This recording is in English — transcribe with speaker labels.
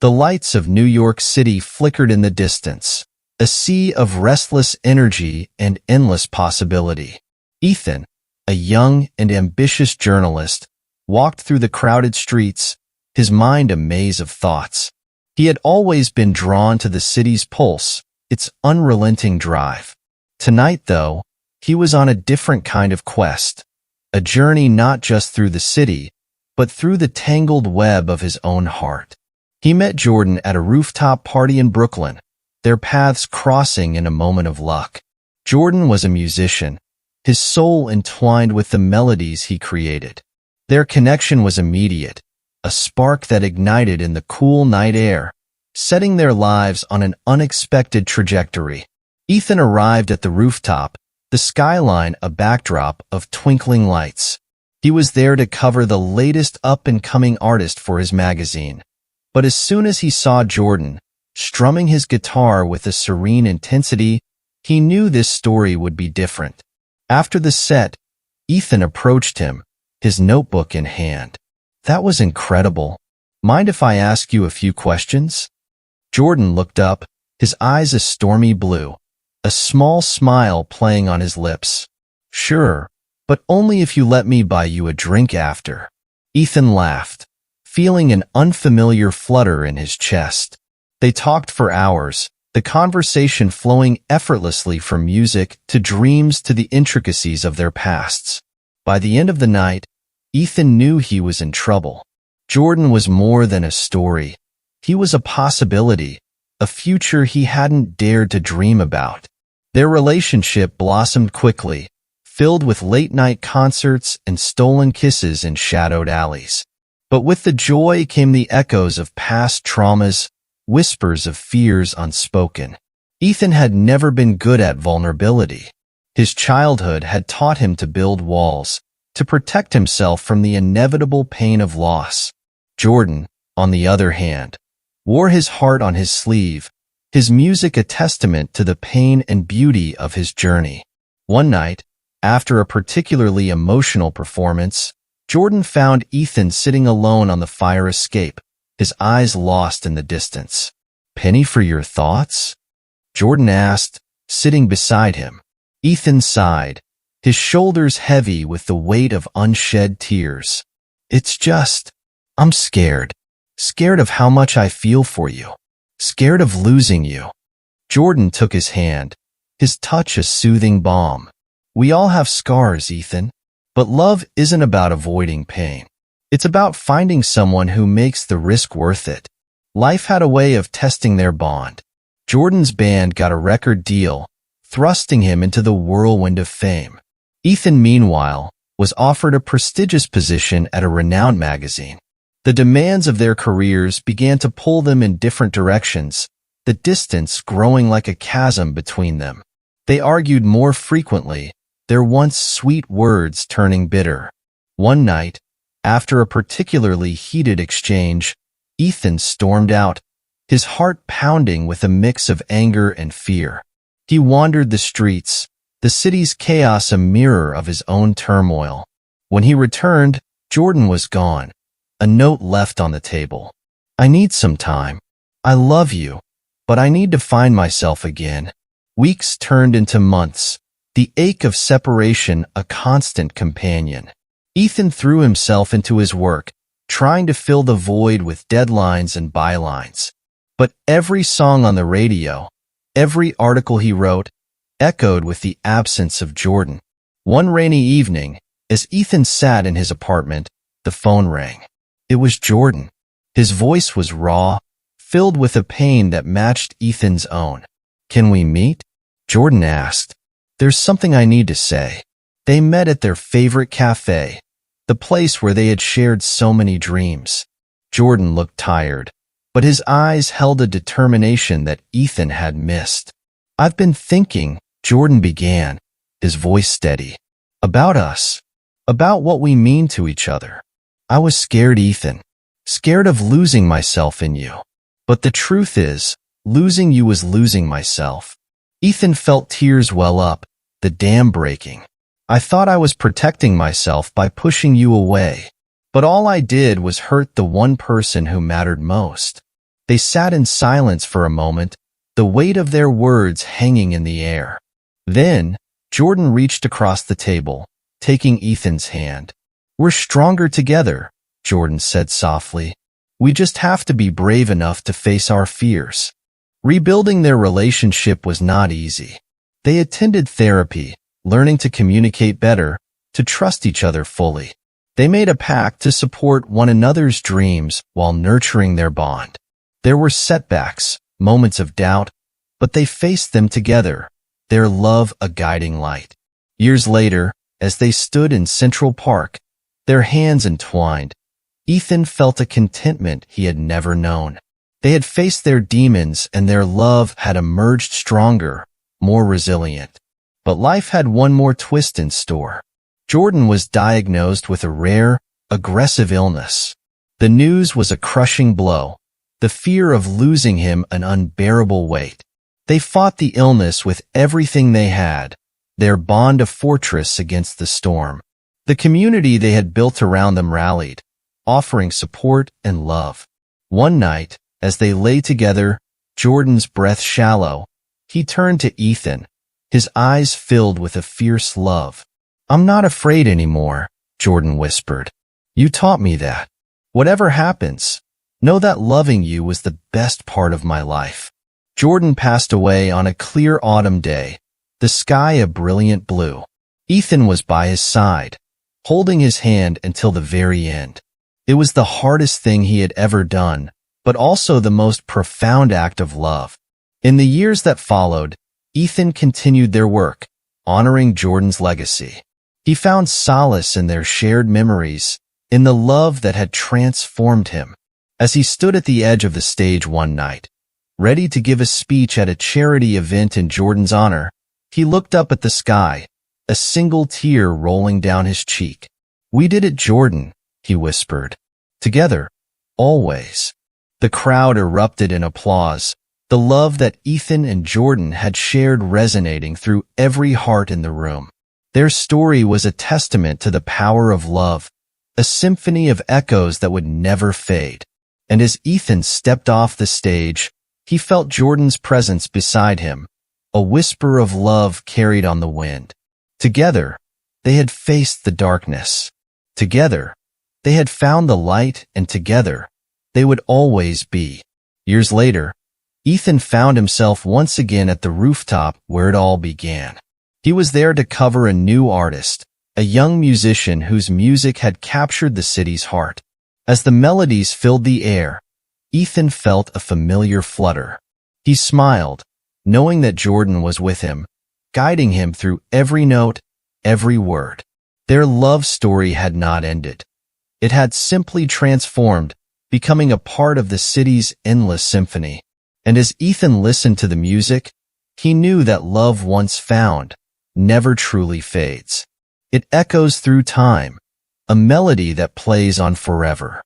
Speaker 1: The lights of New York City flickered in the distance, a sea of restless energy and endless possibility. Ethan, a young and ambitious journalist, walked through the crowded streets, his mind a maze of thoughts. He had always been drawn to the city's pulse, its unrelenting drive. Tonight, though, he was on a different kind of quest, a journey not just through the city, but through the tangled web of his own heart. He met Jordan at a rooftop party in Brooklyn, their paths crossing in a moment of luck. Jordan was a musician, his soul entwined with the melodies he created. Their connection was immediate, a spark that ignited in the cool night air, setting their lives on an unexpected trajectory. Ethan arrived at the rooftop, the skyline a backdrop of twinkling lights. He was there to cover the latest up-and-coming artist for his magazine. But as soon as he saw Jordan, strumming his guitar with a serene intensity, he knew this story would be different. After the set, Ethan approached him, his notebook in hand. "That was incredible. Mind if I ask you a few questions?" Jordan looked up, his eyes a stormy blue, a small smile playing on his lips. "Sure, but only if you let me buy you a drink after." Ethan laughed, feeling an unfamiliar flutter in his chest. They talked for hours, the conversation flowing effortlessly from music to dreams to the intricacies of their pasts. By the end of the night, Ethan knew he was in trouble. Jordan was more than a story. He was a possibility, a future he hadn't dared to dream about. Their relationship blossomed quickly, filled with late-night concerts and stolen kisses in shadowed alleys. But with the joy came the echoes of past traumas, whispers of fears unspoken. Ethan had never been good at vulnerability. His childhood had taught him to build walls, to protect himself from the inevitable pain of loss. Jordan, on the other hand, wore his heart on his sleeve, his music a testament to the pain and beauty of his journey. One night, after a particularly emotional performance, Jordan found Ethan sitting alone on the fire escape, his eyes lost in the distance. "Penny for your thoughts?" Jordan asked, sitting beside him. Ethan sighed, his shoulders heavy with the weight of unshed tears. "It's just, I'm scared. Scared of how much I feel for you. Scared of losing you." Jordan took his hand, his touch a soothing balm. "We all have scars, Ethan. But love isn't about avoiding pain. It's about finding someone who makes the risk worth it." Life had a way of testing their bond. Jordan's band got a record deal, thrusting him into the whirlwind of fame. Ethan, meanwhile, was offered a prestigious position at a renowned magazine. The demands of their careers began to pull them in different directions, the distance growing like a chasm between them. They argued more frequently, their once sweet words turning bitter. One night, after a particularly heated exchange, Ethan stormed out, his heart pounding with a mix of anger and fear. He wandered the streets, the city's chaos a mirror of his own turmoil. When he returned, Jordan was gone, a note left on the table. "I need some time. I love you, but I need to find myself again." Weeks turned into months, the ache of separation a constant companion. Ethan threw himself into his work, trying to fill the void with deadlines and bylines. But every song on the radio, every article he wrote, echoed with the absence of Jordan. One rainy evening, as Ethan sat in his apartment, the phone rang. It was Jordan. His voice was raw, filled with a pain that matched Ethan's own. "Can we meet?" Jordan asked. "There's something I need to say." They met at their favorite cafe, the place where they had shared so many dreams. Jordan looked tired, but his eyes held a determination that Ethan had missed. "I've been thinking," Jordan began, his voice steady, "about us, about what we mean to each other. I was scared, Ethan, scared of losing myself in you. But the truth is, losing you was losing myself." Ethan felt tears well up, the dam breaking. "I thought I was protecting myself by pushing you away, but all I did was hurt the one person who mattered most." They sat in silence for a moment, the weight of their words hanging in the air. Then, Jordan reached across the table, taking Ethan's hand. "We're stronger together," Jordan said softly. "We just have to be brave enough to face our fears." Rebuilding their relationship was not easy. They attended therapy, learning to communicate better, to trust each other fully. They made a pact to support one another's dreams while nurturing their bond. There were setbacks, moments of doubt, but they faced them together, their love a guiding light. Years later, as they stood in Central Park, their hands entwined, Ethan felt a contentment he had never known. They had faced their demons and their love had emerged stronger, more resilient. But life had one more twist in store. Jordan was diagnosed with a rare, aggressive illness. The news was a crushing blow, the fear of losing him an unbearable weight. They fought the illness with everything they had, their bond a fortress against the storm. The community they had built around them rallied, offering support and love. One night, as they lay together, Jordan's breath shallow, he turned to Ethan, his eyes filled with a fierce love. "I'm not afraid anymore," Jordan whispered. "You taught me that. Whatever happens, know that loving you was the best part of my life." Jordan passed away on a clear autumn day, the sky a brilliant blue. Ethan was by his side, holding his hand until the very end. It was the hardest thing he had ever done, but also the most profound act of love. In the years that followed, Ethan continued their work, honoring Jordan's legacy. He found solace in their shared memories, in the love that had transformed him. As he stood at the edge of the stage one night, ready to give a speech at a charity event in Jordan's honor, he looked up at the sky, a single tear rolling down his cheek. "We did it, Jordan," he whispered. "Together, always." The crowd erupted in applause, the love that Ethan and Jordan had shared resonating through every heart in the room. Their story was a testament to the power of love, a symphony of echoes that would never fade. And as Ethan stepped off the stage, he felt Jordan's presence beside him, a whisper of love carried on the wind. Together, they had faced the darkness. Together, they had found the light, and together, they would always be. Years later, Ethan found himself once again at the rooftop where it all began. He was there to cover a new artist, a young musician whose music had captured the city's heart. As the melodies filled the air, Ethan felt a familiar flutter. He smiled, knowing that Jordan was with him, guiding him through every note, every word. Their love story had not ended. It had simply transformed, becoming a part of the city's endless symphony. And as Ethan listened to the music, he knew that love once found never truly fades. It echoes through time, a melody that plays on forever.